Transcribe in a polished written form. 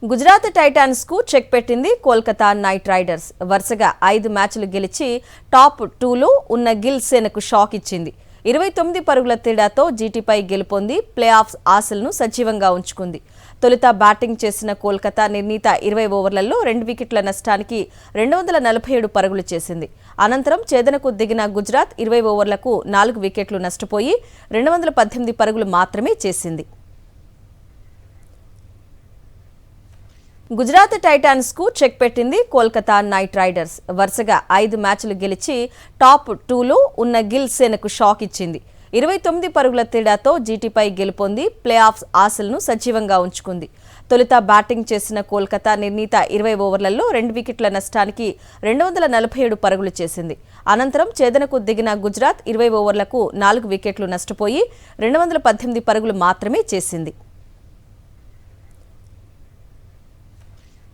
Gujarat Titans కు check పెట్టింది Kolkata night riders. వరుసగా 5 మ్యాచ్లు గెలిచి టాప్ 2లో ఉన్న గిల్ సేనకు షాక్ ఇచ్చింది. 29 పరుగుల తేడాతో జీటీపై గెలుపొంది ప్లే ఆఫ్ ఆశలను సజీవంగా ఉంచుకుంది. తొలుత బ్యాటింగ్ చేసిన కోల్కతా నిర్ణీత 20 ఓవర్లలో 2 వికెట్ల నష్టానికి 247 పరుగులు చేసింది. అనంతరం ఛేదనకు దిగిన గుజరాత్ 20 ఓవర్లకు 4 వికెట్లు నష్టపోయి 218 పరుగులు మాత్రమే చేసింది. గుజరాత్ టైటాన్స్ కు చెక్ పెట్టింది కోల్కతా నైట్ రైడర్స్. వరుసగా 5 మ్యాచ్లు గెలిచి టాప్ 2లో ఉన్న గిల్ సేనకు షాక్ ఇచ్చింది. 29 పరుగుల తేడాతో జీటీపై గెలుపొంది ప్లే ఆఫ్ ఆశలను సజీవంగా ఉంచుకుంది. తొలుత బ్యాటింగ్ చేసిన కోల్కతా నిర్ణీత 20 ఓవర్లలో 2 వికెట్ల నష్టానికి 247 పరుగులు చేసింది. అనంతరం ఛేదనకు దిగిన గుజరాత్ 20 ఓవర్లకు 4 వికెట్లు నష్టపోయి 218 పరుగులు మాత్రమే చేసింది.